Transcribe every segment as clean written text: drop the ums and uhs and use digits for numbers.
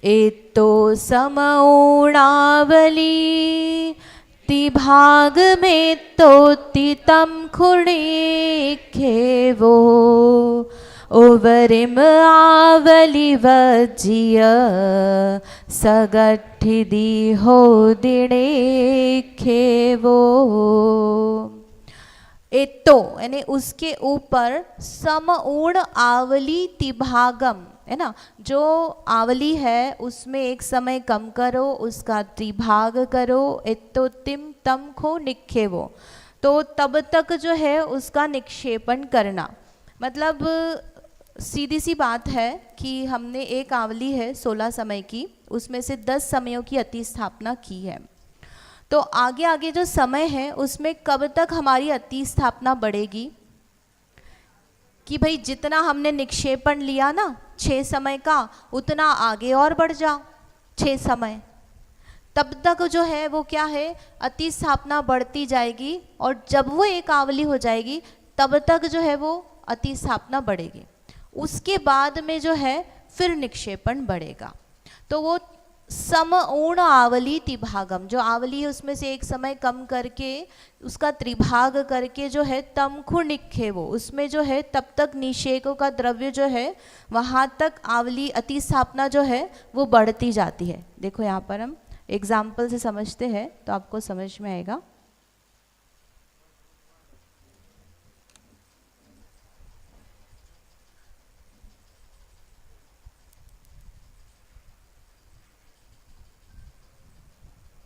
एतो समऊणावली तिभाग में तोति तम खुणिखेवो ओवरिम आवली वज्य सगठिदी हो दिणे खेवो। एतो यानी उसके ऊपर समऊण आवली तिभागम है ना, जो आवली है उसमें एक समय कम करो, उसका त्रिभाग करो। एतो तिम तम खो निक्षेपो, तो तब तक जो है उसका निक्षेपण करना। मतलब सीधी सी बात है कि हमने एक आवली है 16 समय की, उसमें से 10 समयों की अतिस्थापना की है, तो आगे आगे जो समय है उसमें कब तक हमारी अतिस्थापना बढ़ेगी कि भाई जितना हमने निक्षेपण लिया ना 6 समय का, उतना आगे और बढ़ जाओ 6 समय, तब तक जो है वो क्या है, अतिस्थापना बढ़ती जाएगी। और जब वो एक आवली हो जाएगी तब तक जो है वो अतिस्थापना बढ़ेगी, उसके बाद में जो है फिर निक्षेपण बढ़ेगा। तो वो समऊण आवली तिभागम, जो आवली है उसमें से एक समय कम करके उसका त्रिभाग करके जो है तमखु निक्षेपो, उसमें जो है तब तक निषेकों का द्रव्य जो है वहाँ तक आवली अतिस्थापना जो है वो बढ़ती जाती है। देखो यहाँ पर हम एग्जाम्पल से समझते हैं तो आपको समझ में आएगा।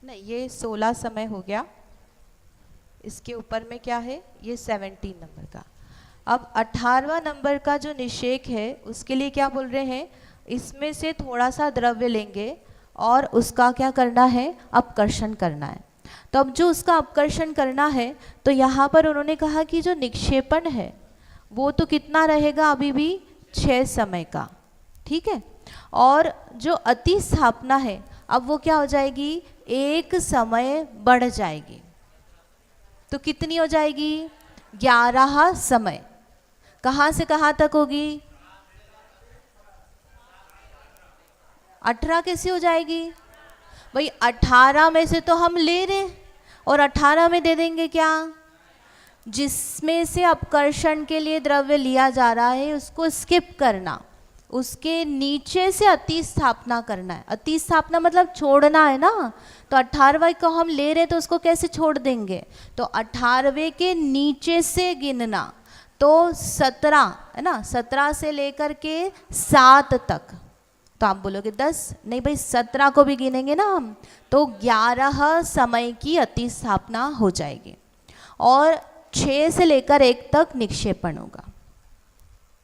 नहीं, ये 16 समय हो गया, इसके ऊपर में क्या है, ये 17 नंबर का। अब 18वां नंबर का जो निषेक है उसके लिए क्या बोल रहे हैं, इसमें से थोड़ा सा द्रव्य लेंगे और उसका क्या करना है, अपकर्षण करना है। तो अब जो उसका अपकर्षण करना है, तो यहाँ पर उन्होंने कहा कि जो निक्षेपण है वो तो कितना रहेगा, अभी भी 6 समय का, ठीक है। और जो अतिस्थापना है अब वो क्या हो जाएगी, एक समय बढ़ जाएगी, तो कितनी हो जाएगी, 11 समय। कहाँ से कहाँ तक होगी, 18 कैसे हो जाएगी भाई, 18 में से तो हम ले रहे हैं और 18 में दे देंगे क्या, जिसमें से अपकर्षण के लिए द्रव्य लिया जा रहा है उसको स्किप करना, उसके नीचे से अतिस्थापना करना है। अतिस्थापना मतलब छोड़ना है ना, तो 18वें को हम ले रहे हैं तो उसको कैसे छोड़ देंगे, तो 18वें के नीचे से गिनना, तो 17 है ना, 17 से लेकर के 7 तक, तो आप बोलोगे 10, नहीं भाई 17 को भी गिनेंगे ना हम, तो 11 समय की अतिस्थापना हो जाएगी और 6 से लेकर 1 तक निक्षेपण होगा।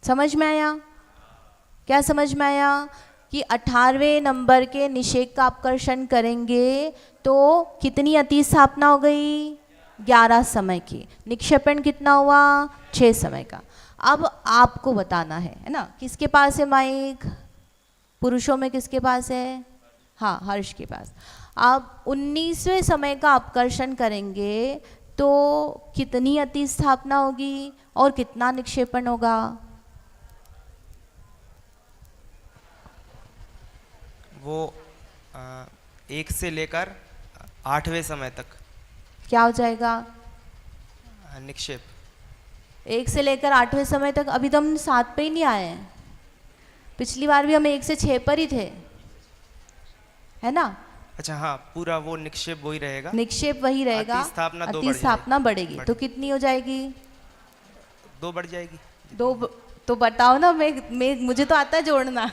समझ में आया, क्या समझ में आया कि 18वें नंबर के निषेक का अपकर्षण करेंगे तो कितनी अतिस्थापना हो गई, 11 समय की। निक्षेपण कितना हुआ, 6 समय का। अब आपको बताना है ना, किसके पास है माइक, पुरुषों में किसके पास है, हाँ हर्ष के पास। अब 19वें समय का अपकर्षण करेंगे तो कितनी अतिस्थापना होगी और कितना निक्षेपण होगा, वो 1 से लेकर 8वें समय तक क्या हो जाएगा, निक्षेप। 1 से लेकर 8वें समय तक। अभी तो हम 7 पे ही नहीं आए हैं, पिछली बार भी हम 1 से 6 पर ही थे, है ना। अच्छा हाँ, पूरा वो निक्षेप वही रहेगा, निक्षेप वही रहेगा, अतिस्थापना बढ़ेगी, तो कितनी हो जाएगी, 2 बढ़ जाएगी। 2, तो बताओ ना, मैं मुझे तो आता है जोड़ना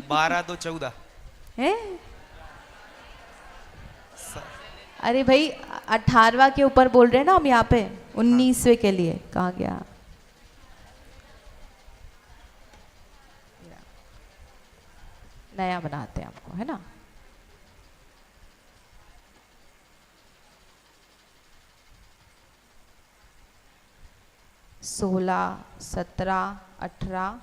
12 2 14 है। अरे भाई 18वां के ऊपर बोल रहे हैं ना हम यहाँ पे, 19वें के लिए कहाँ गया, नया बनाते हैं आपको, है ना। सोलह, 17, 18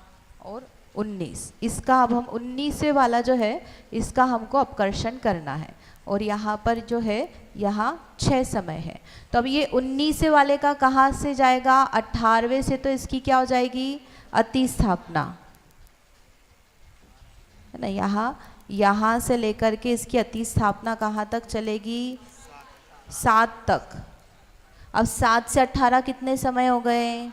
और 19, इसका अब हम 19वें वाला जो है इसका हमको अपकर्षण करना है, और यहाँ पर जो है यहाँ 6 समय है। तो अब ये 19वें वाले का कहाँ से जाएगा, 18वें से, तो इसकी क्या हो जाएगी, अतिस्थापना, है ना। यहाँ से लेकर के इसकी अति स्थापना कहाँ तक चलेगी? 7 तक। अब 7 से 18 कितने समय हो गए?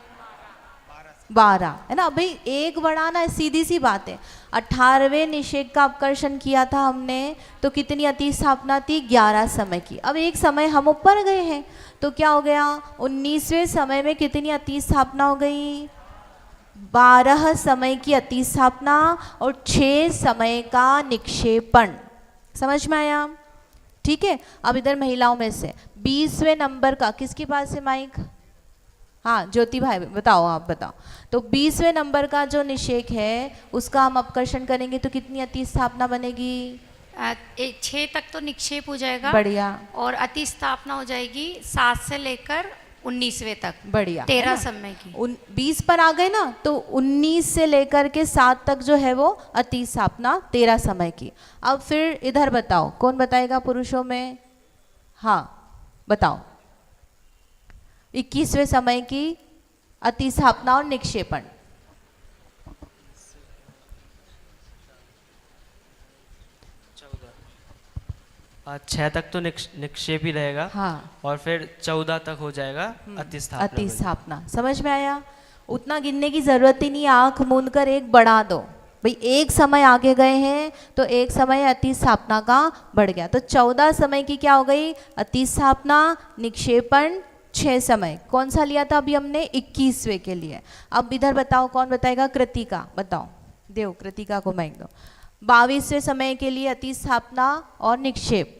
12, है ना। भाई एक बढ़ाना है, सीधी सी बात है। 18वें निषेध का अपकर्षण किया था हमने, तो कितनी अति स्थापना थी? 11 समय की। अब एक समय हम ऊपर गए हैं, तो क्या हो गया? 19वें समय में कितनी अति स्थापना हो गई? 12 समय की अति स्थापना और 6 समय का निक्षेपण। समझ में आया? ठीक है। अब इधर महिलाओं में से 20वें नंबर का किसके पास है माइक? हाँ ज्योति भाई बताओ, आप बताओ। तो 20वें नंबर का जो निषेक है उसका हम अपकर्षण करेंगे तो कितनी अति स्थापना बनेगी? 6 तक तो निक्षेप हो जाएगा। बढ़िया। और अति स्थापना हो जाएगी 7 से लेकर 19वें तक। बढ़िया। 13 समय की। 20 पर आ गए ना, तो 19 से लेकर के 7 तक जो है वो अति स्थापना 13 समय की। अब फिर इधर बताओ, कौन बताएगा पुरुषों में? हाँ बताओ। 21वें समय की अति स्थापना और निक्षेपण। 6 तक तो निक्षेप ही रहेगा। हाँ। और फिर 14 तक हो जाएगा अति स्थापना। अति स्थापना। समझ में आया? उतना गिनने की जरूरत ही नहीं, आंख मूंद कर एक बढ़ा दो। भाई एक समय आगे गए हैं तो एक समय अति स्थापना का बढ़ गया, तो 14 समय की क्या हो गई? अति स्थापना, निक्षेपण। 6 समय कौन सा लिया था अभी हमने? 21वें के लिए। अब इधर बताओ, कौन बताएगा? कृतिका बताओ, देव कृतिका को माइक दो। 22वें समय के लिए अति स्थापना और निक्षेप।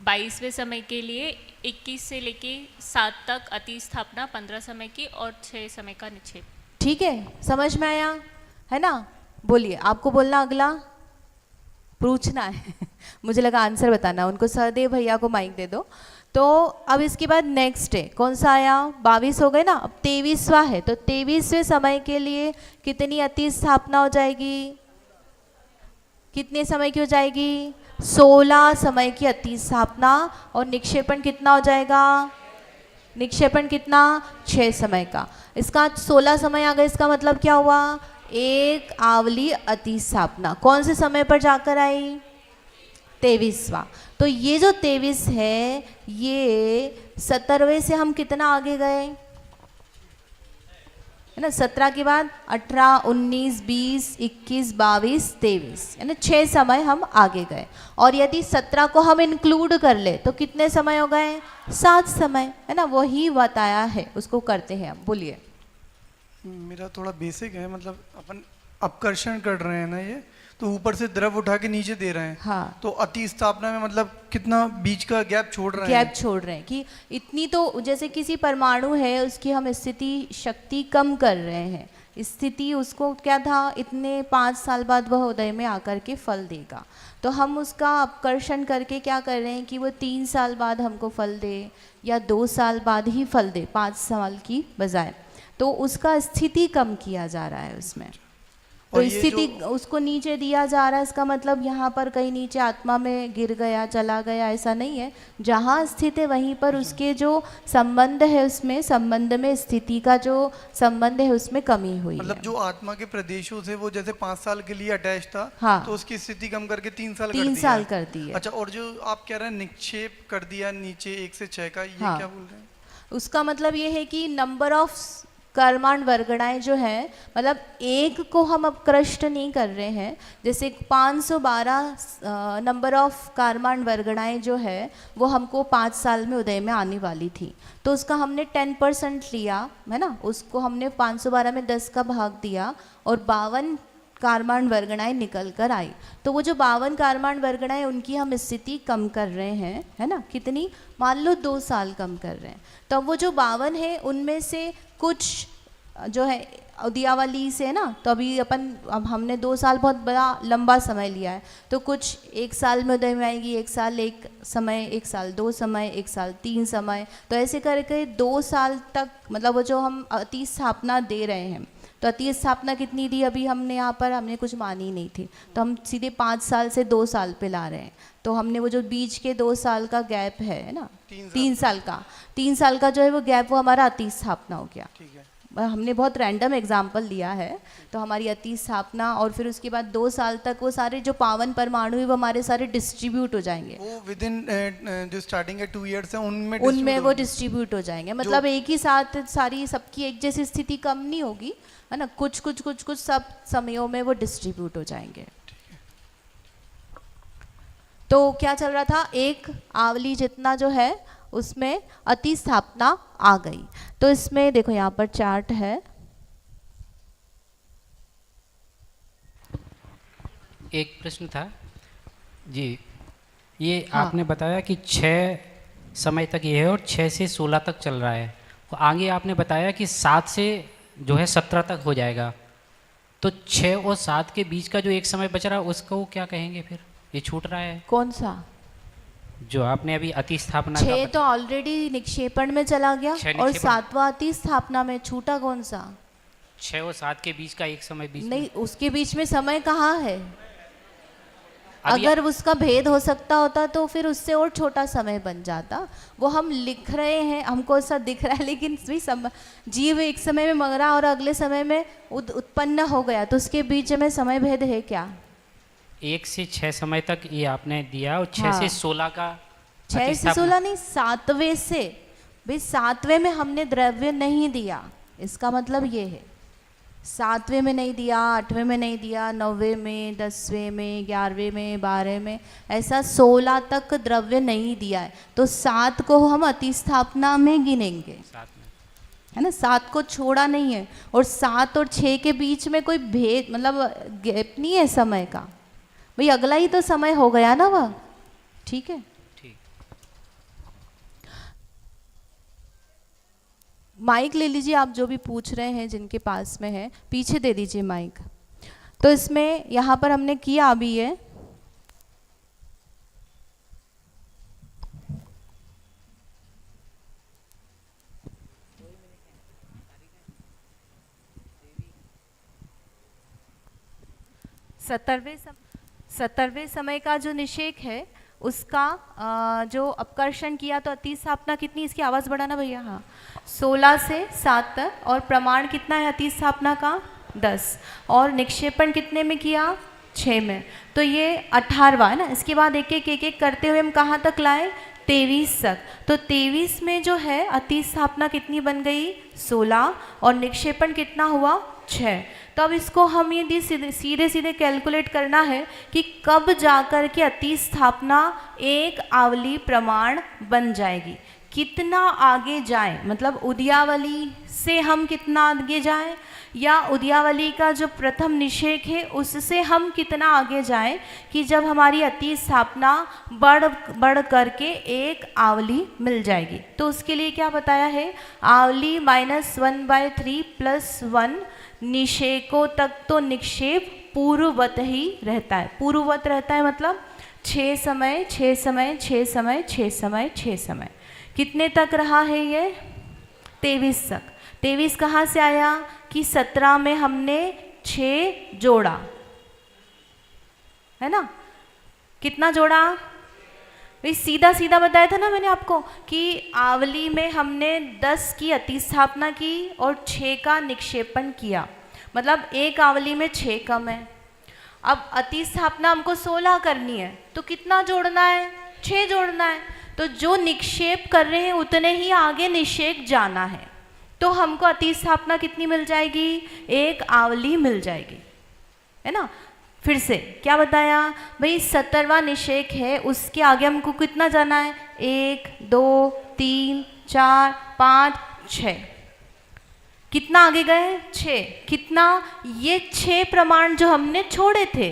22वें समय के लिए 21 से लेके 7 तक अति स्थापना 15 समय की और 6 समय का निक्षेप। ठीक है, समझ में आया है ना? बोलिए, आपको बोलना अगला, पूछना है मुझे लगा आंसर बताना। उनको सहदेव भैया को माइक दे दो। तो अब इसके बाद नेक्स्ट है, कौन सा आया? 22 हो गए ना। अब 23वां है, तो 23वें समय के लिए कितनी अति स्थापना हो जाएगी? कितने समय की हो जाएगी? 16 समय की अति स्थापना। और निक्षेपण कितना हो जाएगा? निक्षेपण कितना? 6 समय का। इसका 16 समय आ गया, इसका मतलब क्या हुआ? एक आवली अति स्थापना कौन से समय पर जाकर आई? 23वां। तो ये जो 23 है, ये 17वें से हम कितना आगे गए है ना? 17 के बाद 18, 19, 20, 21, 22, 23, है ना? 6 समय हम आगे गए। और यदि 17 को हम इंक्लूड कर ले तो कितने समय हो गए? 7 समय, है ना? वही बताया है, उसको करते हैं हम। बोलिए। मेरा थोड़ा बेसिक है, मतलब अपन अपकर्षण कर रहे हैं ना, ये तो ऊपर से द्रव उठा के नीचे दे रहे हैं। हाँ। तो अति स्थापना में मतलब कितना बीच का गैप छोड़ रहे हैं? गैप छोड़ रहे हैं कि इतनी, तो जैसे किसी परमाणु है उसकी हम स्थिति शक्ति कम कर रहे हैं। स्थिति उसको क्या था, इतने 5 साल बाद वह उदय में आकर के फल देगा, तो हम उसका अपकर्षण करके क्या कर रहे हैं कि वो 3 साल बाद हमको फल दे या 2 साल बाद ही फल दे, 5 साल की बजाय। तो उसका स्थिति कम किया जा रहा है उसमें। तो स्थिति उसको नीचे दिया जा रहा है, इसका मतलब यहाँ पर कहीं नीचे आत्मा में गिर गया, चला गया, ऐसा नहीं है। जहाँ स्थित है वहीं पर उसके जो संबंध है, उसमें संबंध में स्थिति का जो संबंध है उसमें कमी हुई मतलब है। जो आत्मा के प्रदेशों से वो जैसे 5 साल के लिए अटैच था, हाँ। तो उसकी स्थिति कम करके 3 साल 3 साल कर दी है। अच्छा, और जो आप कह रहे हैं निक्षेप कर दिया नीचे 1 से 6 का, ये हाँ। क्या बोल रहे हैं? उसका मतलब ये है कि नंबर ऑफ कर्माण वर्गणाएं जो है, मतलब एक को हम अपकृष्ट नहीं कर रहे हैं। जैसे 512 नंबर ऑफ कर्माण वर्गणाएं जो है वो हमको 5 साल में उदय में आने वाली थी, तो उसका हमने 10% लिया है ना, उसको हमने 512 में 10 का भाग दिया और 52 कर्माण वर्गणाएं निकल कर आई। तो वो जो 52 कर्माण वर्गणाएं, उनकी हम स्थिति कम कर रहे हैं, है ना? कितनी? मान लो 2 साल कम कर रहे हैं। तो वो जो 52 है उनमें से कुछ जो है उदयावली से, ना, तो अभी अब हमने 2 साल बहुत बड़ा लंबा समय लिया है, तो कुछ 1 साल में उदय में आएगी, 1 साल 1 समय, 1 साल 2 समय, 1 साल 3 समय, तो ऐसे करके 2 साल तक, मतलब वो जो हम अति स्थापना दे रहे हैं, तो अति स्थापना कितनी दी अभी हमने यहाँ पर? हमने कुछ मानी नहीं थी, तो हम सीधे 5 साल से 2 साल पे ला रहे हैं। तो हमने वो जो बीच के 2 साल का गैप है ना, 3 साल का जो है वो गैप, वो हमारा अति स्थापना हो गया। ठीक है। हमने बहुत रैंडम एग्जाम्पल लिया है, तो हमारी अति स्थापना और फिर उसके बाद 2 साल तक वो सारे जो पावन परमाणु है वो हमारे सारे डिस्ट्रीब्यूट हो जाएंगे, वो विद इन जो स्टार्टिंग के 2 इयर्स है उनमें उनमें distribute वो होंगे। डिस्ट्रीब्यूट हो जाएंगे। मतलब एक ही साथ सारी सबकी एक जैसी स्थिति कम नहीं होगी, है ना, कुछ कुछ कुछ कुछ सब समयों में वो डिस्ट्रीब्यूट हो जाएंगे। तो क्या चल रहा था, एक आवली जितना जो है उसमें अति स्थापना आ गई। तो इसमें देखो यहाँ पर चार्ट है, एक प्रश्न था जी, ये हाँ। आपने बताया कि 6 समय तक ये है और 6 से 16 तक चल रहा है, तो आगे आपने बताया कि 7 से जो है 17 तक हो जाएगा, तो 6 और 7 के बीच का जो एक समय बच रहा है उसको क्या कहेंगे फिर? ये छूट रहा है कौन सा? जो आपने अभी अति स्थापना का 6 तो ऑलरेडी निक्षेपण में चला गया, 6 और निक्षेपण। 7वां अति स्थापना में, छूटा कौन सा? 6 और 7 के बीच का एक समय बीच में। नहीं, उसके बीच में समय कहाँ है? अभी अगर उसका भेद हो सकता होता तो फिर उससे और छोटा समय बन जाता। वो हम लिख रहे हैं, हमको ऐसा दिख रहा है, लेकिन भी जीव एक समय में मरा और अगले समय में उत्पन्न हो गया, तो उसके बीच में समय भेद है क्या? 1 से 6 समय तक ये आपने दिया, और 6 हाँ। से 16 का 6 अति से स्थापना। 16 नहीं, 7वें से। भाई 7वें में हमने द्रव्य नहीं दिया, इसका मतलब ये है 7वें में नहीं दिया, 8वें में नहीं दिया, 9वें में, 10वें में, 11वें में, 12वें में, ऐसा 16 तक द्रव्य नहीं दिया है। तो 7 को हम अति स्थापना में गिनेंगे, 7 में। है ना, 7 को छोड़ा नहीं है। और 7 और 6 के बीच में कोई भेद मतलब गैप नहीं है समय का, भाई अगला ही तो समय हो गया ना वह, ठीक है। ठीक। माइक ले लीजिए, आप जो भी पूछ रहे हैं जिनके पास में है, पीछे दे दीजिए माइक। तो इसमें यहाँ पर हमने किया अभी ये सत्तरवें समय का जो निषेक है उसका जो अपकर्षण किया, तो अति स्थापना कितनी, इसकी आवाज़ बढ़ाना भैया, हाँ, 16 से 7 तक, और प्रमाण कितना है अति स्थापना का, 10, और निक्षेपण कितने में किया, 6 में, तो ये 18वां है ना। इसके बाद एक एक करते हुए हम कहाँ तक लाए, 23 तक। तो 23 में जो है अति स्थापना कितनी बन गई, 16, और निक्षेपण कितना हुआ, 6। तो अब इसको हम ये सीधे सीधे कैलकुलेट करना है कि कब जाकर के अति स्थापना एक आवली प्रमाण बन जाएगी, कितना आगे जाए, मतलब उदयावली से हम कितना आगे जाएं, या उदयावली का जो प्रथम निषेक है उससे हम कितना आगे जाएं कि जब हमारी अति स्थापना बढ़ करके एक आवली मिल जाएगी। तो उसके लिए क्या बताया है, आवली -1/3 + 1 निषेकों तक तो निक्षेप पूर्ववत ही रहता है। पूर्ववत रहता है मतलब 6 समय 6 समय 6 समय 6 समय 6 समय, कितने तक रहा है ये, 23 तक। 23 कहाँ से आया कि 17 में हमने 6 जोड़ा, है ना, कितना जोड़ा, भाई सीधा सीधा बताया था ना मैंने आपको कि आवली में हमने 10 की अति स्थापना की और 6 का निक्षेपण किया, मतलब एक आवली में 6 कम है। अब अति स्थापना हमको 16 करनी है, तो कितना जोड़ना है, 6 जोड़ना है। तो जो निक्षेप कर रहे हैं उतने ही आगे निषेक जाना है, तो हमको अति स्थापना कितनी मिल जाएगी, एक आवली मिल जाएगी, है ना। फिर से क्या बताया भाई, 17वां निषेक है, उसके आगे हमको कितना जाना है, 1 2 3 4 5 6, कितना आगे गए, 6, कितना, ये 6 प्रमाण जो हमने छोड़े थे,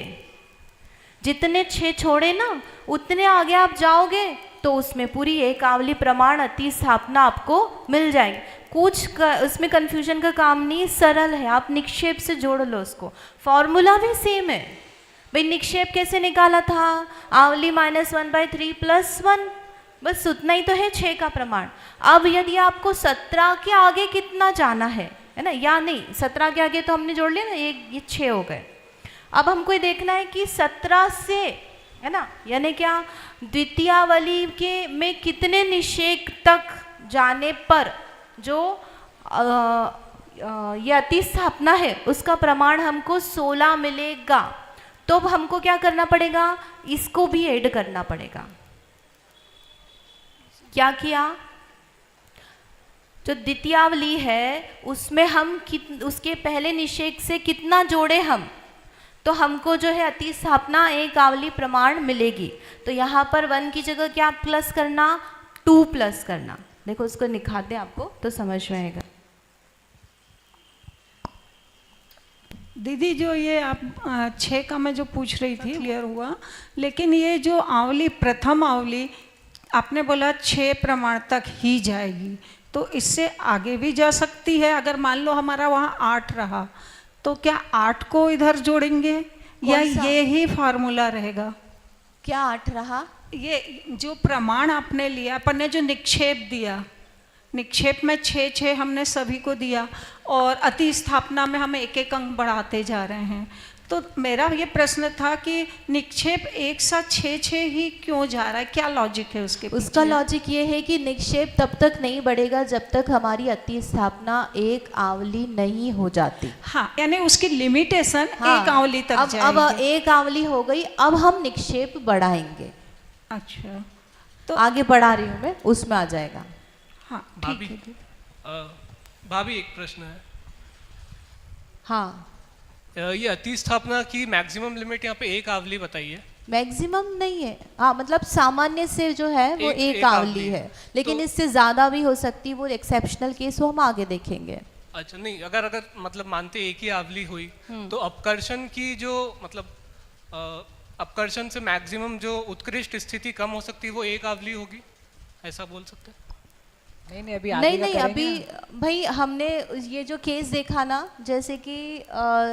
जितने 6 छोड़े ना उतने आगे आप जाओगे तो उसमें पूरी एक आवली प्रमाण अति स्थापना आपको मिल जाएगी। कुछ उसमें कंफ्यूजन का काम नहीं, सरल है, आप निक्षेप से जोड़ लो उसको, फॉर्मूला भी सेम है। भाई निक्षेप कैसे निकाला था, आवली -1/3 + 1, बस उतना ही तो है 6 का प्रमाण। अब यदि आपको 17 के आगे कितना जाना है ना, या नहीं 17 के आगे तो हमने जोड़ लिया ना, ये 6 हो गए। अब हमको ये देखना है कि 17 से, है ना, यानी क्या, द्वितीयावली के में कितने निषेक तक जाने पर जो ये अति स्थापना है उसका प्रमाण हमको 16 मिलेगा, तो अब हमको क्या करना पड़ेगा, इसको भी ऐड करना पड़ेगा। क्या किया, जो द्वितीयावली है उसमें हम उसके पहले निषेध से कितना जोड़े हम, तो हमको जो है अति स्थापना एक आवली प्रमाण मिलेगी। तो यहाँ पर 1 की जगह क्या प्लस करना, 2 प्लस करना। देखो उसको निखाते हैं आपको तो समझ में आएगा। दीदी जो ये आप 6 का मैं जो पूछ रही थी क्लियर हुआ, लेकिन ये जो आवली प्रथम आवली आपने बोला 6 प्रमाण तक ही जाएगी, तो इससे आगे भी जा सकती है। अगर मान लो हमारा वहाँ 8 रहा तो क्या 8 को इधर जोड़ेंगे या ये ही फार्मूला रहेगा? क्या 8 रहा, ये जो प्रमाण आपने लिया, अपन ने जो निक्षेप दिया, निक्षेप में 6 हमने सभी को दिया और अति स्थापना में हम एक एक अंक बढ़ाते जा रहे हैं। तो मेरा ये प्रश्न था कि निक्षेप एक साथ 6 ही क्यों जा रहा है, क्या लॉजिक है उसके पीछे? उसका लॉजिक ये है कि निक्षेप तब तक नहीं बढ़ेगा जब तक हमारी अति स्थापना एक आवली नहीं हो जाती। हाँ, यानी उसकी लिमिटेशन हाँ, एक आवली तक अब जाएगी। एक आवली हो गई, अब हम निक्षेप बढ़ाएंगे। अच्छा, तो आगे बढ़ा रही हूँ मैं, उसमें आ जाएगा। हाँ ठीक है। भाभी एक प्रश्न है। हाँ, ये अति स्थापना की मैक्सिमम लिमिट यहाँ पे एक आवली बताई है। मैक्सिमम नहीं है, हाँ मतलब सामान्य से जो है वो एक आवली है, लेकिन तो, इससे ज्यादा भी हो सकती है, वो एक्सेप्शनल केस वो हम आगे देखेंगे। अच्छा नहीं, अगर मतलब मानते एक ही आवली हुई तो अपकर्षण की जो मतलब अपकर्षण से मैक्सिमम जो उत्कृष्ट स्थिति कम हो सकती है वो एक आवली होगी, ऐसा बोल सकते हैं? नहीं अभी आगे नहीं अभी भाई हमने ये जो केस देखा ना, जैसे कि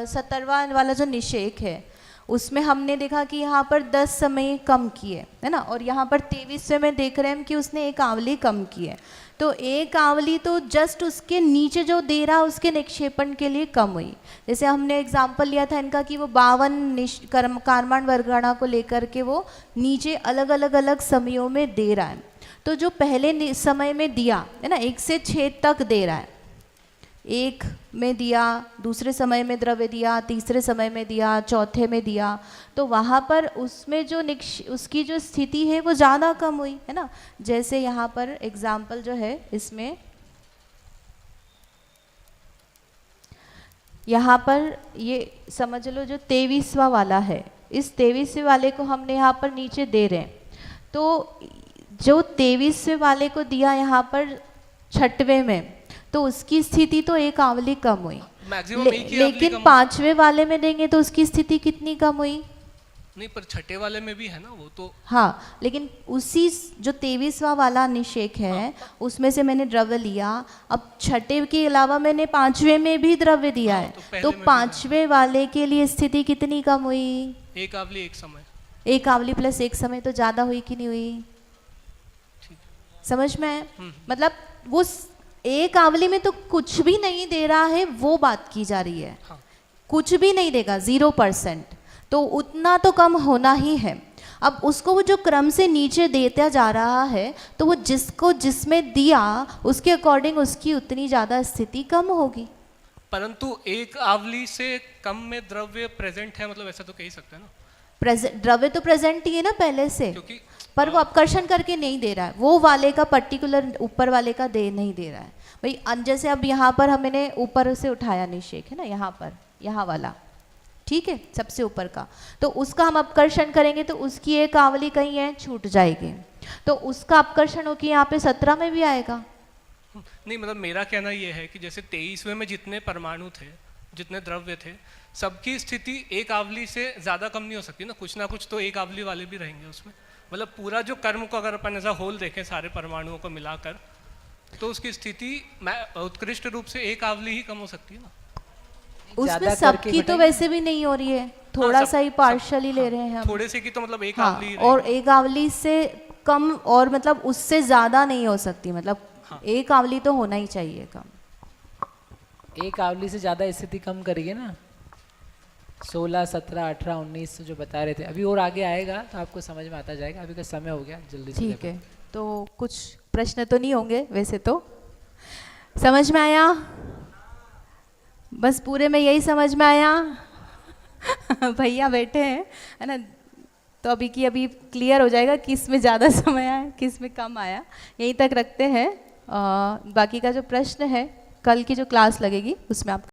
70वां वाला जो निषेध है उसमें हमने देखा कि यहाँ पर 10 समय कम किए है ना, और यहाँ पर 23वें में देख रहे हैं कि उसने एक आवली कम की है। तो एक आवली तो जस्ट उसके नीचे जो दे रहा उसके निक्षेपण के लिए कम हुई। जैसे हमने एग्जाम्पल लिया था इनका कि वो 52 कारमान वर्गणा को लेकर के वो नीचे अलग अलग समयों में दे रहा है। तो जो पहले समय में दिया है ना 1 से 6 तक दे रहा है, 1 में दिया, दूसरे समय में द्रव्य दिया, तीसरे समय में दिया, चौथे में दिया, तो वहाँ पर उसमें जो उसकी जो स्थिति है वो ज़्यादा कम हुई है ना। जैसे यहाँ पर एग्जाम्पल जो है इसमें यहाँ पर ये समझ लो जो 23वां वाला है, इस 23वें वाले को हमने यहाँ पर नीचे दे रहे हैं। तो जो 23वें वाले को दिया यहाँ पर 6वें में, तो उसकी स्थिति तो एक आवली कम हुई, लेकिन 5वें वाले में देंगे तो उसकी स्थिति कितनी कम हुई? नहीं, पर 6ठे वाले में भी है ना वो तो। हाँ, लेकिन उसी जो 23वां वाला निषेध है हाँ, उसमें से मैंने द्रव्य लिया, अब 6ठे के अलावा मैंने 5वें में भी द्रव्य दिया है, तो 5वें वाले के लिए स्थिति कितनी कम हुई? एक आवली एक समय, एक आवली प्लस एक समय तो ज्यादा हुई कि नहीं हुई? समझ में है? मतलब वो एक आवली में तो कुछ भी नहीं दे रहा है, वो बात की जा रही है। हाँ। कुछ भी नहीं देगा 0%, तो उतना तो कम होना ही है। अब उसको वो जो क्रम से नीचे देता जा रहा है, तो वो जिसको जिसमें दिया उसके अकॉर्डिंग उसकी उतनी ज़्यादा स्थिति कम होगी। परंतु एक आवली से कम में द्रव्य प्रेजेंट है, मतलब ऐसा तो कह ही सकते हैं ना। द्रव्य तो प्रेजेंट ही है ना पहले से, पर वो अपकर्षण करके नहीं दे रहा है, वो वाले का पर्टिकुलर ऊपर वाले का दे नहीं दे रहा है भाई। जैसे अब यहाँ पर हमने ऊपर से उठाया निषेध है ना, यहाँ पर यहाँ वाला, ठीक है, सबसे ऊपर का, तो उसका हम अपकर्षण करेंगे तो उसकी एक आवली कहीं है छूट जाएगी, तो उसका अपकर्षण हो कि यहाँ पे 17 में भी आएगा। नहीं, मतलब मेरा कहना ये है कि जैसे 23वें में जितने परमाणु थे, जितने द्रव्य थे, सबकी स्थिति एक आवली से ज़्यादा कम नहीं हो सकती ना कुछ तो एक आवली वाले भी रहेंगे उसमें। मतलब पूरा जो कर्म को अगर अपन ऐसा होल देखें सारे परमाणुओं को मिलाकर, तो उसकी स्थिति उत्कृष्ट रूप से एक आवली ही कम हो सकती है ना। उसमें सबकी तो वैसे भी नहीं हो रही है, थोड़ा सा ही पार्शियली ले रहे हैं हम, थोड़े से की तो मतलब एक हाँ, आवली और एक आवली से कम, और मतलब उससे ज्यादा नहीं हो सकती, मतलब हाँ, एक आवली तो होना ही चाहिए कम। एक आवली से ज्यादा स्थिति कम करिए ना, 16, 17, 18, 19 जो बता रहे थे, अभी और आगे आएगा तो आपको समझ में आता जाएगा। अभी का समय हो गया, जल्दी से। ठीक है, तो कुछ प्रश्न तो नहीं होंगे वैसे तो, समझ में आया? बस पूरे में यही समझ में आया। भैया बैठे हैं, है ना, तो अभी की अभी क्लियर हो जाएगा किस में ज़्यादा समय आया किस में कम आया। यहीं तक रखते हैं। बाकी का जो प्रश्न है कल की जो क्लास लगेगी उसमें आप